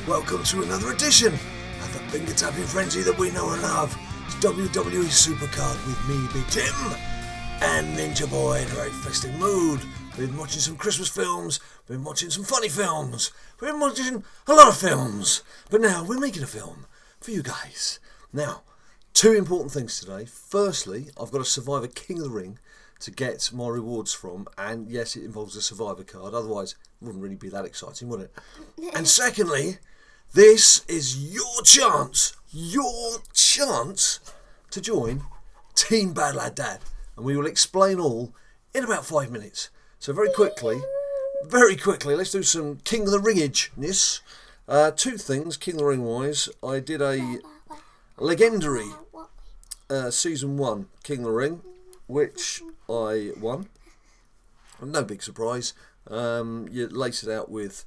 Welcome to another edition of the finger tapping frenzy that we know and love. It's WWE SuperCard with me, Big Tim, and Ninja Boy in a very festive mood. We've been watching some Christmas films, we've been watching some funny films, we've been watching a lot of films, but now we're making a film for you guys. Now, two important things today. Firstly, I've got a Survivor King of the Ring to get my rewards from, and yes, it involves a Survivor card, otherwise it wouldn't really be that exciting, would it? And secondly, this is your chance to join Team BadLadDad, and we will explain all in about 5 minutes. So very quickly, let's do some King of the Ringage-ness. Two things, King of the Ring wise. I did a legendary Season 1 King of the Ring, which I won. No big surprise. You lace it out with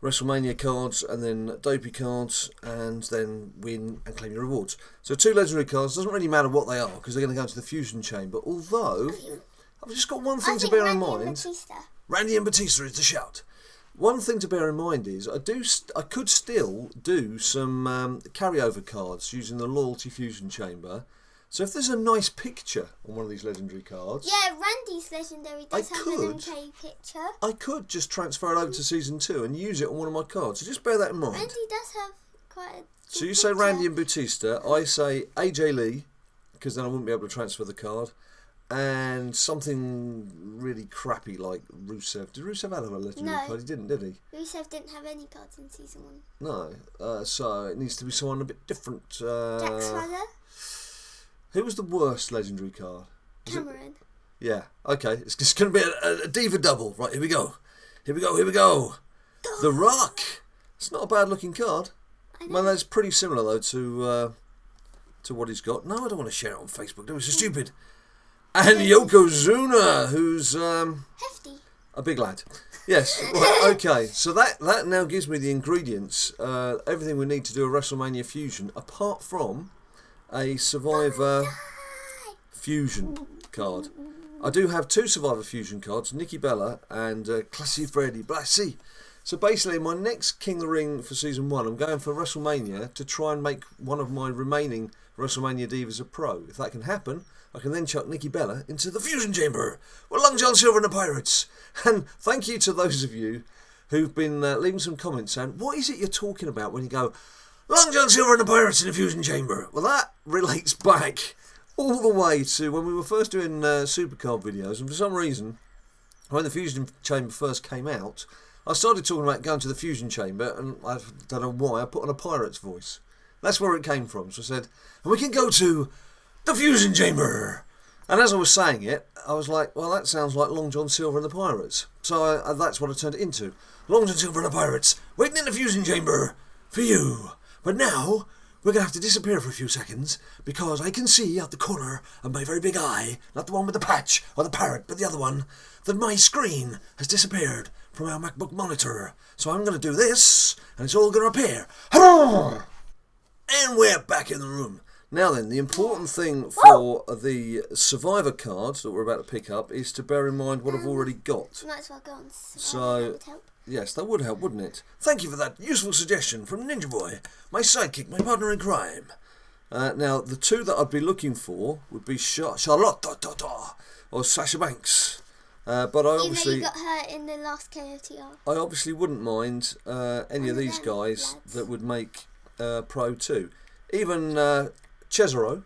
WrestleMania cards and then Dopey cards, and then win and claim your rewards. So two legendary cards, doesn't really matter what they are because they're going to go into the Fusion Chamber, although I've just got one thing to bear in mind. Randy and Batista is the shout. One thing to bear in mind is I could still do some carryover cards using the Loyalty Fusion Chamber. So if there's a nice picture on one of these legendary cards... Yeah, Randy's legendary does have an MK picture. I could just transfer it over to Season 2 and use it on one of my cards. So just bear that in mind. Randy does have quite a So you say Randy and Batista, I say AJ Lee, because then I wouldn't be able to transfer the card, and something really crappy like Rusev. Did Rusev have a legendary card? He didn't, did he? Rusev didn't have any cards in Season 1. No. So it needs to be someone a bit different. Jack Swagger? Who was the worst legendary card? Cameron. Yeah, okay. It's just going to be a diva double. Right, here we go. The Rock. It's not a bad looking card. I know. Well, that's pretty similar though to what he's got. No, I don't want to share it on Facebook. That was so stupid. And Yokozuna, who's Hefty. a big lad. Yes, right, okay. So that now gives me the ingredients, everything we need to do a WrestleMania Fusion, apart from a Survivor Fusion card. I do have two Survivor Fusion cards, Nikki Bella and Classy Freddy Blassie. So basically, my next King of the Ring for Season 1, I'm going for WrestleMania to try and make one of my remaining WrestleMania Divas a pro. If that can happen, I can then chuck Nikki Bella into the Fusion Chamber with Long John Silver and the Pirates. And thank you to those of you who've been leaving some comments saying, what is it you're talking about when you go, Long John Silver and the Pirates in the Fusion Chamber? Well, that relates back all the way to when we were first doing SuperCard videos, and for some reason, when the Fusion Chamber first came out, I started talking about going to the Fusion Chamber, and I don't know why, I put on a pirate's voice. That's where it came from. So I said, and we can go to the Fusion Chamber. And as I was saying it, I was like, well, that sounds like Long John Silver and the Pirates. So that's what I turned it into. Long John Silver and the Pirates, waiting in the Fusion Chamber for you. But now, we're going to have to disappear for a few seconds, because I can see out the corner of my very big eye, not the one with the patch or the parrot, but the other one, that my screen has disappeared from our MacBook monitor. So I'm going to do this, and it's all going to appear. And we're back in the room. Now then, the important thing for the Survivor cards that we're about to pick up is to bear in mind what I've already got. Might as well go on. So, that would help. Yes, that would help, wouldn't it? Thank you for that useful suggestion from Ninja Boy, my sidekick, my partner in crime. Now, the two that I'd be looking for would be Charlotte or Sasha Banks. But I obviously... Even though you got her in the last KOTR. I obviously wouldn't mind any of these guys lads. that would make Pro 2. Even Cesaro,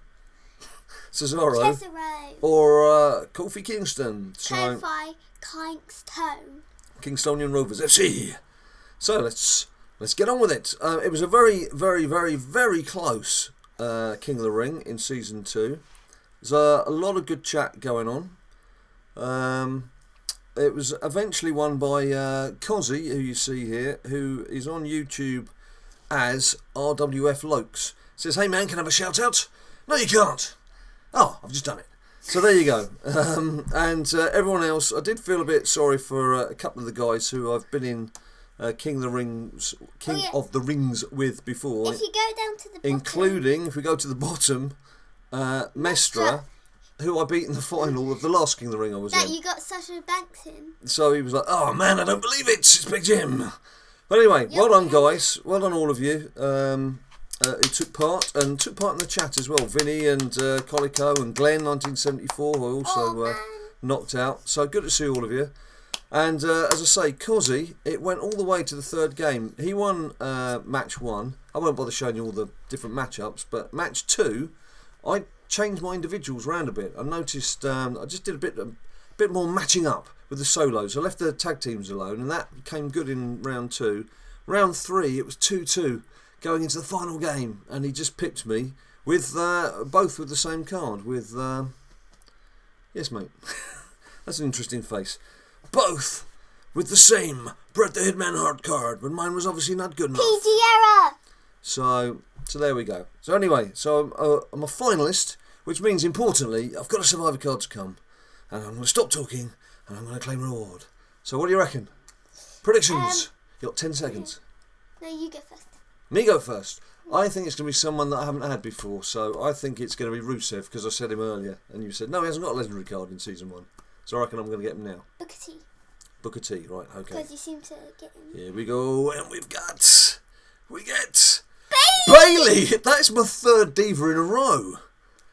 or Kofi Kingston. Clarify Kingston. Kingstonian Rovers FC. So let's get on with it. It was a very, very, very, very close King of the Ring in Season 2. There's a lot of good chat going on. It was eventually won by Cozzy, who you see here, who is on YouTube as RWF Lokes. Says, hey man, can I have a shout out? No, you can't. Oh, I've just done it. So there you go. And everyone else, I did feel a bit sorry for a couple of the guys who I've been in King of the Rings with before. If you go down to the bottom, including, if we go to the bottom, Mestra, who I beat in the final of the last King of the Ring I was in. That you got Sasha Banks in. So he was like, oh man, I don't believe it, it's Big Jim. But anyway, well done, guys. Well done, all of you who took part and took part in the chat as well. Vinny and Colico and Glenn, 1974, who also knocked out. So good to see all of you. And as I say, Cozzy, it went all the way to the third game. He won match 1. I won't bother showing you all the different matchups, but match 2, I changed my individuals around a bit. I noticed I just did a bit more matching up with the solos. I left the tag teams alone, and that came good in round 2. Round 3, it was 2-2 going into the final game, and he just pipped me with both with the same card. With yes, mate, that's an interesting face. Both with the same Bret the Hitman Hart card, but mine was obviously not good enough. PG error. So there we go. So anyway, so I'm a finalist, which means importantly I've got a Survivor card to come, and I'm going to stop talking and I'm going to claim reward. So what do you reckon? Predictions. You got 10 seconds. No, you go first. Me go first. I think it's going to be someone that I haven't had before, so I think it's going to be Rusev, because I said him earlier, and you said no, he hasn't got a legendary card in season 1. So I reckon I'm going to get him now. Booker T. Booker T, right, okay. Because you seem to get him. Here we go, and we get Bailey! That's my 3rd diva in a row.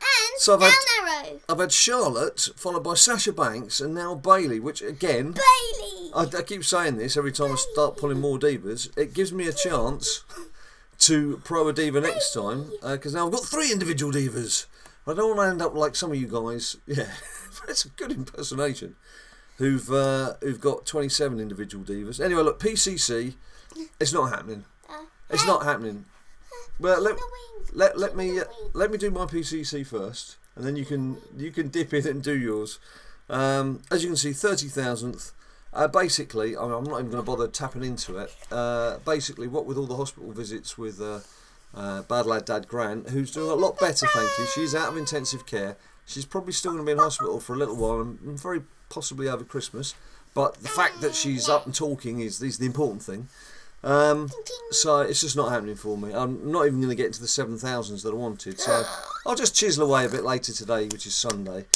And so down arrow. I've had Charlotte, followed by Sasha Banks, and now Bailey, which again... Bailey! I keep saying this every time I start pulling more divas. It gives me a chance to pro a diva next time, because now I've got 3 individual divas. I don't want to end up like some of you guys, yeah, it's a good impersonation, who've got 27 individual divas. Anyway, look, PCC, it's not happening. It's not happening. Well, let me do my PCC first, and then you can dip in and do yours. As you can see, 30,000th. Basically, I'm not even going to bother tapping into it. Basically, what with all the hospital visits with Badlad Dad Grant, who's doing a lot better, thank you. She's out of intensive care. She's probably still going to be in hospital for a little while, and very possibly over Christmas. But the fact that she's up and talking is the important thing. So it's just not happening for me. I'm not even going to get into the 7,000s that I wanted. So I'll just chisel away a bit later today, which is Sunday.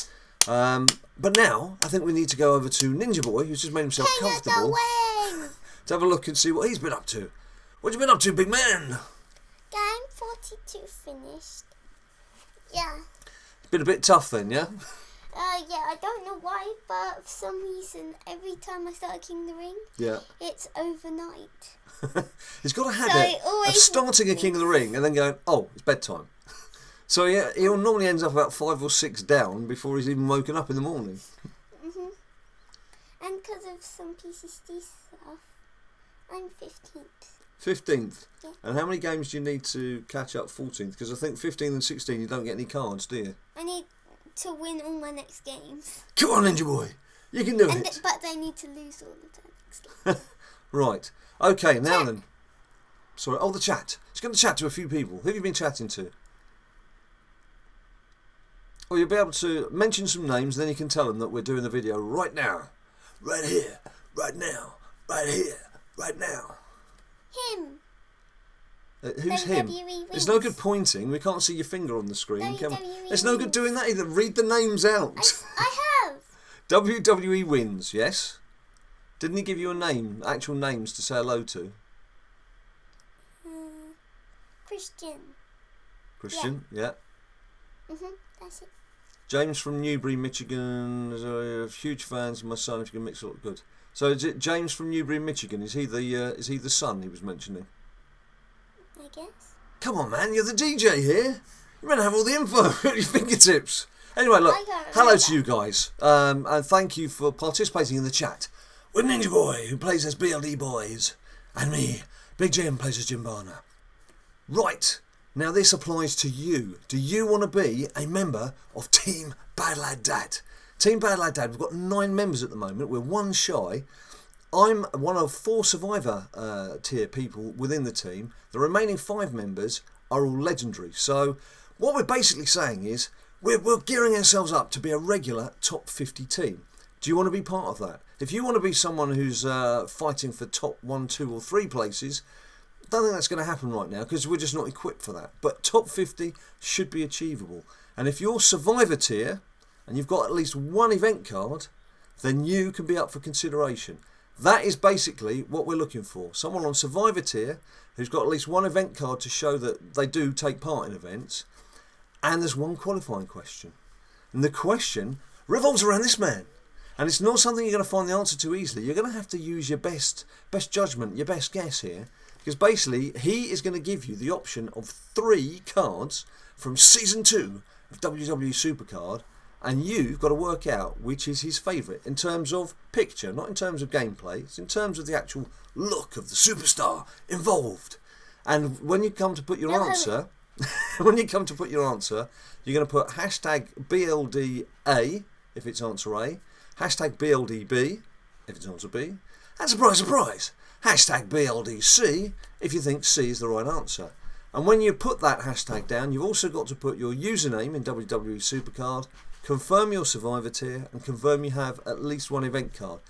But now I think we need to go over to Ninja Boy, who's just made himself comfortable, to have a look and see what he's been up to. What you been up to, big man? Game 42 finished. Yeah. Been a bit tough then, yeah? Yeah, I don't know why, but for some reason, every time I start a King of the Ring, it's overnight. He's got a habit of starting a King of the Ring and then going, oh, it's bedtime. So yeah, he normally ends up about 5 or 6 down before he's even woken up in the morning. And because of some PCC stuff, I'm 15th. 15th? Yeah. And how many games do you need to catch up 14th? Because I think 15 and 16 you don't get any cards, do you? I need to win all my next games. Come on, Ninja Boy. You can do it. But they need to lose all the next games. Right. Okay, now then. Sorry. Oh, the chat. Just going to chat to a few people. Who have you been chatting to? Well, you'll be able to mention some names, then you can tell them that we're doing the video right now. Right here. Right now. Right here. Right now. Him. Who's him? It's no good pointing. We can't see your finger on the screen. It's no good doing that either. Read the names out. I have. WWE wins, yes? Didn't he give you a name, actual names to say hello to? Christian. Christian, yeah. That's it. James from Newbury, Michigan. Huge fans of my son. If you can mix it up, good. So is it James from Newbury, Michigan? Is he the son he was mentioning? I guess. Come on, man, you're the DJ here. You're meant to have all the info at your fingertips. Anyway, look, hello to you guys, and thank you for participating in the chat with Ninja Boy, who plays as BLD Boys, and me, Big Jim, plays as Jimbana. Right, now this applies to you. Do you want to be a member of Team BadLadDad? Team BadLadDad, we've got 9 members at the moment. We're 1 shy. I'm one of 4 Survivor tier people within the team. The remaining 5 members are all legendary. So what we're basically saying is we're gearing ourselves up to be a regular top 50 team. Do you want to be part of that? If you want to be someone who's fighting for top 1, 2 or 3 places, I don't think that's going to happen right now because we're just not equipped for that. But top 50 should be achievable. And if you're Survivor tier and you've got at least 1 event card, then you can be up for consideration. That is basically what we're looking for. Someone on Survivor tier who's got at least one event card to show that they do take part in events. And there's one qualifying question. And the question revolves around this man. And it's not something you're going to find the answer to easily. You're going to have to use your best judgment, your best guess here. Because basically, he is going to give you the option of 3 cards from Season 2 of WWE SuperCard. And you've got to work out which is his favourite in terms of picture, not in terms of gameplay. It's in terms of the actual look of the superstar involved. And when you come to put your answer, you're going to put hashtag BLDA if it's answer A, hashtag BLDB if it's answer B, and surprise, surprise, hashtag BLDC if you think C is the right answer. And when you put that hashtag down, you've also got to put your username in WWE SuperCard, confirm your Survivor tier, and confirm you have at least one event card.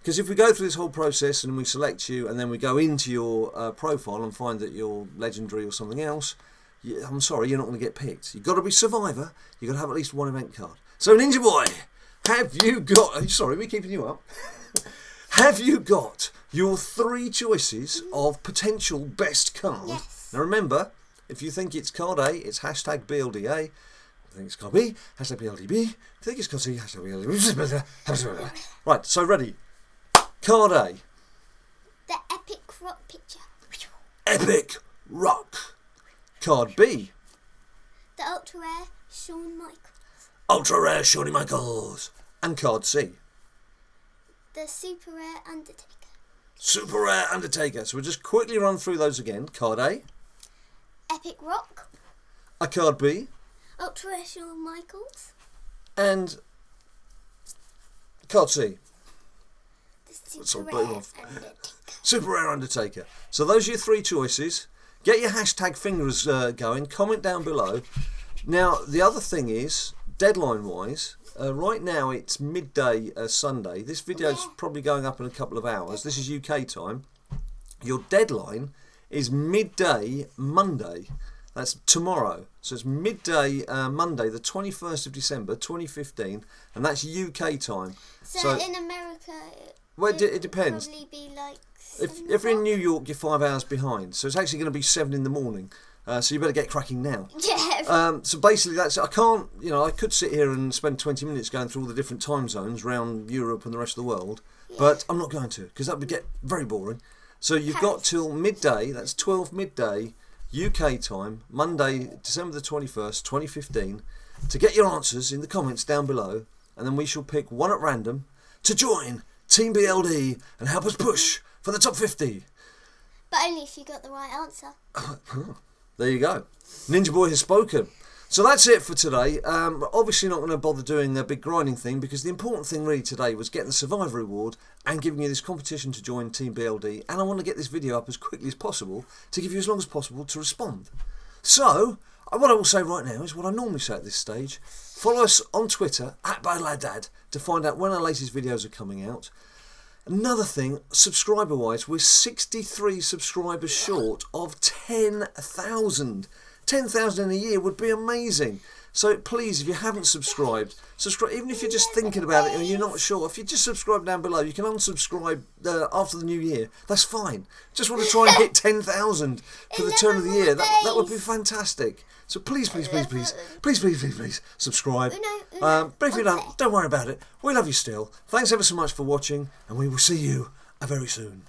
Because if we go through this whole process and we select you and then we go into your profile and find that you're legendary or something else, I'm sorry, you're not going to get picked. You've got to be Survivor, you've got to have at least one event card. So Ninja Boy, have you got... Sorry, we're keeping you up. Have you got your 3 choices of potential best card? Yes. Now remember, if you think it's card A, it's hashtag BLDA. If you think it's card B, hashtag BLDB. If you think it's card C, hashtag BLDB. Right, so ready. Card A. The Epic Rock picture. Epic Rock. Card B. The Ultra Rare Shawn Michaels. Ultra Rare Shawn Michaels. And card C. The Super Rare Undertaker. Super Rare Undertaker. So we'll just quickly run through those again. Card A. Epic Rock. A card B. Ultra Rare Shawn Michaels. And card C. The Super Rare Undertaker. Super Rare Undertaker. So those are your 3 choices. Get your hashtag fingers going. Comment down below. Now, the other thing is, deadline-wise, right now it's midday Sunday. This video's probably going up in a couple of hours. This is UK time. Your deadline is midday Monday. That's tomorrow. So it's midday Monday, the 21st of December, 2015, and that's UK time. So in America, well, it depends. Probably be like if you're in New York, you're 5 hours behind. So it's actually going to be 7 in the morning. So you better get cracking now. Yeah. So basically, that's I can't. I could sit here and spend 20 minutes going through all the different time zones around Europe and the rest of the world, but I'm not going to because that would get very boring. So you've got till midday. That's 12 midday UK time, Monday, December the 21st, 2015, to get your answers in the comments down below, and then we shall pick one at random to join Team BLD and help us push for the top 50. But only if you got the right answer. There you go. Ninja Boy has spoken. So that's it for today. Obviously not going to bother doing a big grinding thing because the important thing really today was getting the Survivor Reward and giving you this competition to join Team BLD. And I want to get this video up as quickly as possible to give you as long as possible to respond. So, what I will say right now is what I normally say at this stage. Follow us on Twitter, @BadLadDad, to find out when our latest videos are coming out. Another thing, subscriber-wise, we're 63 subscribers short of 10,000. 10,000 in a year would be amazing. So please, if you haven't subscribed, subscribe. Even if you're just thinking about it and you're not sure, if you just subscribe down below, you can unsubscribe after the new year. That's fine. Just want to try and hit 10,000 for the turn of the year. That would be fantastic. So please, please, please, please, please, please, please, please, subscribe. But if you don't worry about it. We love you still. Thanks ever so much for watching, and we will see you very soon.